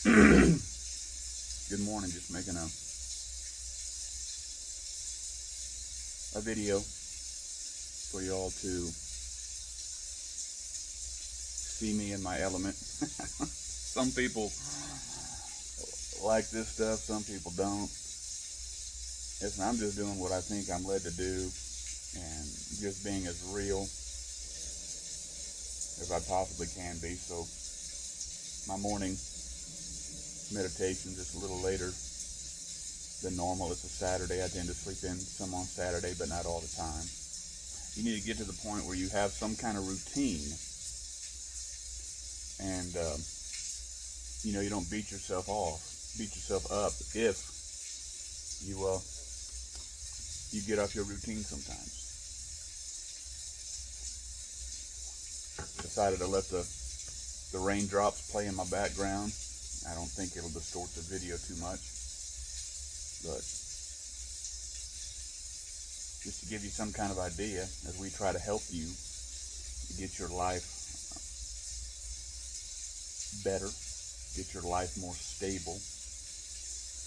Good morning. Just making a video for y'all to see me in my element. Some people like this stuff, some people don't. Listen, I'm just doing what I think I'm led to do and just being as real as I possibly can be. So my morning meditation just a little later than normal. It's a Saturday. I tend to sleep in some on Saturday, but not all the time. You need to get to the point where you have some kind of routine, and you don't beat yourself up if you get off your routine sometimes. Decided to let the raindrops play in my background. I don't think it'll distort the video too much, but just to give you some kind of idea as we try to help you get your life better, get your life more stable,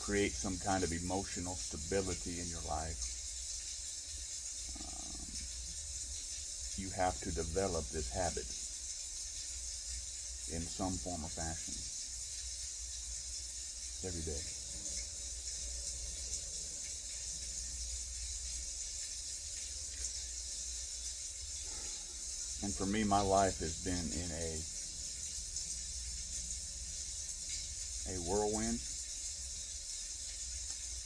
create some kind of emotional stability in your life. You have to develop this habit in some form or fashion every day. And for me, my life has been in a whirlwind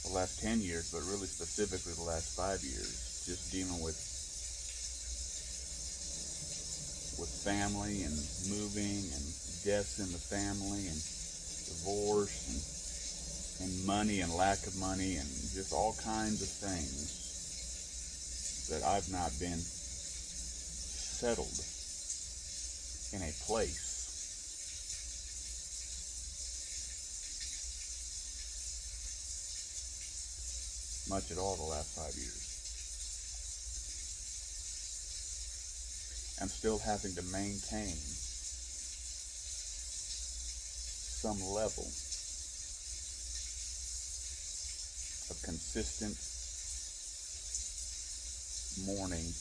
the last 10 years, but really specifically the last 5 years, just dealing with family and moving and deaths in the family and divorce and money and lack of money and just all kinds of things that I've not been settled in a place much at all the last 5 years. I'm still having to maintain some level of consistent morning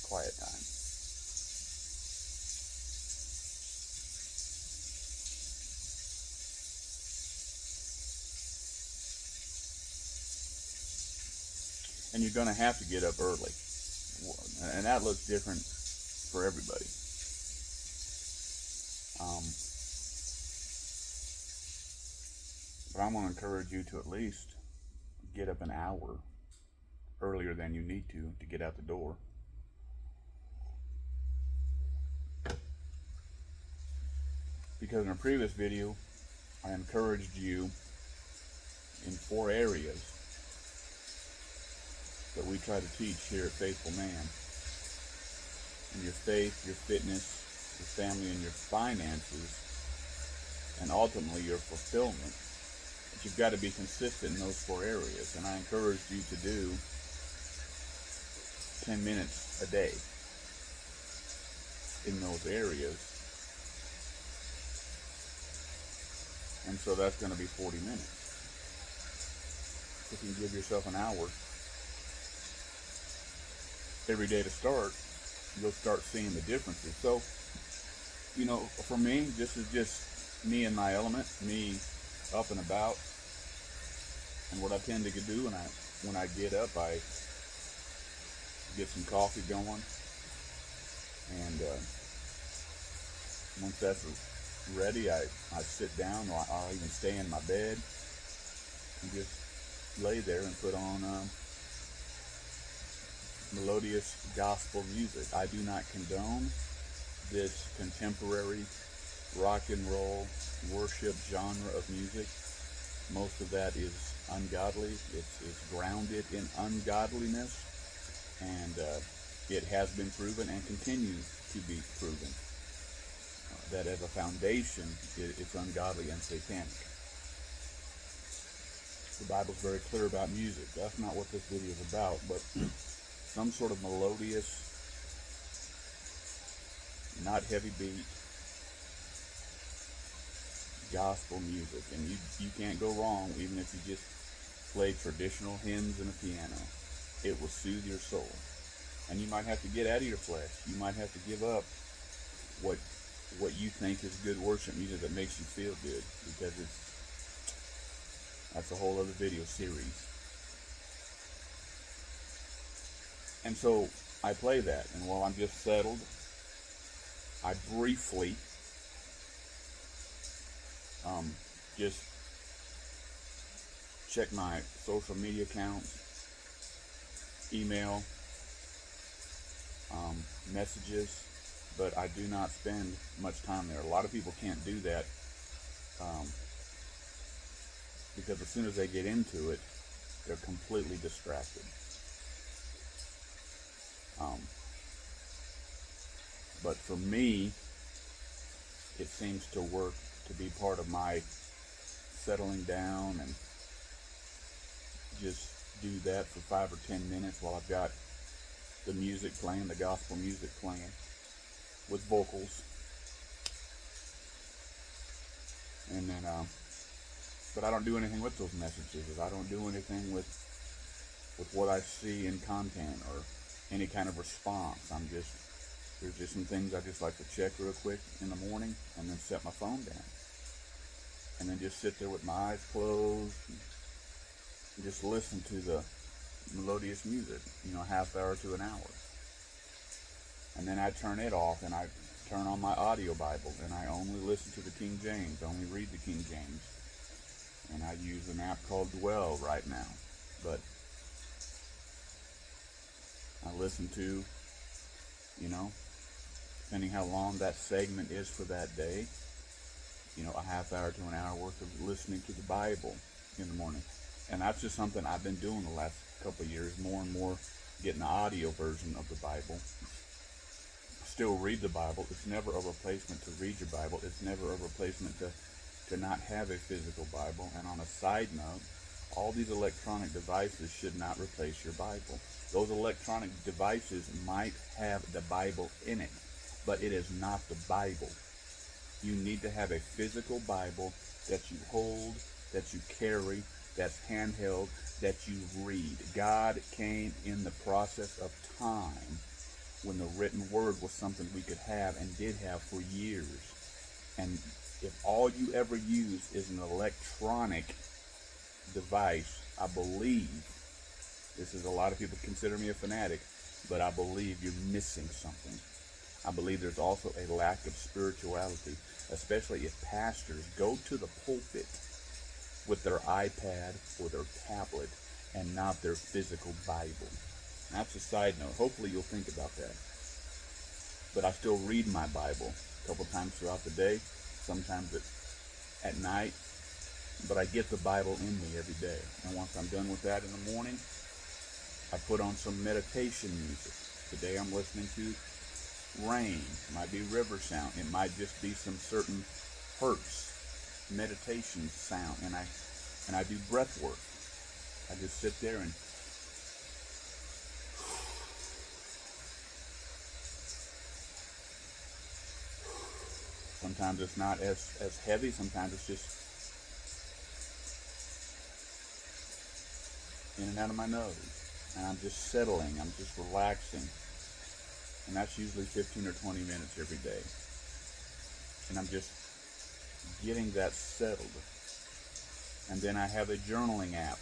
quiet time. And you're going to have to get up early. And that looks different for everybody. But I'm going to encourage you to at least get up an hour earlier than you need to get out the door. Because in a previous video, I encouraged you in 4 areas that we try to teach here at Faithful Man. In your faith, your fitness, your family, and your finances, and ultimately your fulfillment. But you've got to be consistent in those 4 areas. And I encouraged you to do 10 minutes a day in those areas. And so that's going to be 40 minutes. If you give yourself an hour every day to start, you'll start seeing the differences. So, for me, this is just me in my element, me up and about. And what I tend to do when I get up, I get some coffee going. And once that's ready, I sit down, or I'll even stay in my bed and just lay there and put on melodious gospel music. I do not condone this contemporary rock and roll worship genre of music. Most of that is ungodly. It's grounded in ungodliness, and it has been proven and continues to be proven that as a foundation, it's ungodly and satanic. The Bible's very clear about music. That's not what this video is about, but some sort of melodious, not heavy beat, gospel music, and you can't go wrong even if you just play traditional hymns and a piano. It will soothe your soul. And you might have to get out of your flesh. You might have to give up what you think is good worship music that makes you feel good, because that's a whole other video series. And so I play that, and while I'm just settled, I briefly just check my social media accounts, email, messages, but I do not spend much time there. A lot of people can't do that because as soon as they get into it, they're completely distracted. But for me, it seems to work to be part of my settling down and just do that for 5 or 10 minutes while I've got the music playing, the gospel music playing with vocals. And then, but I don't do anything with those messages. I don't do anything with what I see in content or any kind of response. There's just some things I just like to check real quick in the morning and then set my phone down. And then just sit there with my eyes closed and just listen to the melodious music, a half hour to an hour. And then I turn it off and I turn on my audio Bible and I only listen to the King James, only read the King James. And I use an app called Dwell right now. But I listen to, depending how long that segment is for that day, a half hour to an hour worth of listening to the Bible in the morning. And that's just something I've been doing the last couple of years, more and more getting the audio version of the Bible. Still read the Bible. It's never a replacement to read your Bible. It's never a replacement to not have a physical Bible. And on a side note, all these electronic devices should not replace your Bible. Those electronic devices might have the Bible in it, but it is not the Bible. You need to have a physical Bible that you hold, that you carry, that's handheld, that you read. God came in the process of time when the written word was something we could have and did have for years. And if all you ever use is an electronic device, I believe, a lot of people consider me a fanatic, but I believe you're missing something. I believe there's also a lack of spirituality, especially if pastors go to the pulpit with their iPad or their tablet and not their physical Bible. That's a side note. Hopefully you'll think about that. But I still read my Bible a couple times throughout the day, sometimes at night, but I get the Bible in me every day. And once I'm done with that in the morning, I put on some meditation music. Today I'm listening to rain. It might be river sound. It might just be some certain hertz meditation sound. And I do breath work. I just sit there and sometimes it's not as heavy. Sometimes it's just in and out of my nose. And I'm just settling. I'm just relaxing. And that's usually 15 or 20 minutes every day. And I'm just getting that settled. And then I have a journaling app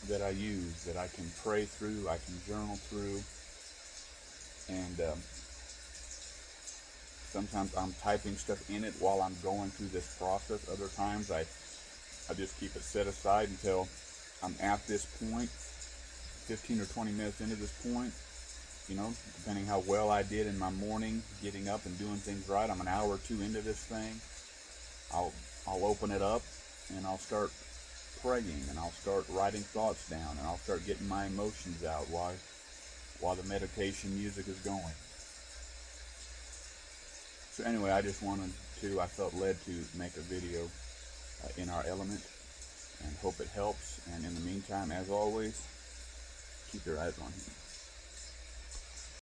that I use that I can pray through, I can journal through. And sometimes I'm typing stuff in it while I'm going through this process. Other times I just keep it set aside until I'm at this point, 15 or 20 minutes into this point. Depending how well I did in my morning, getting up and doing things right, I'm an hour or two into this thing. I'll open it up and I'll start praying and I'll start writing thoughts down and I'll start getting my emotions out while the meditation music is going. So anyway, I felt led to make a video in our element and hope it helps. And in the meantime, as always, keep your eyes on Him.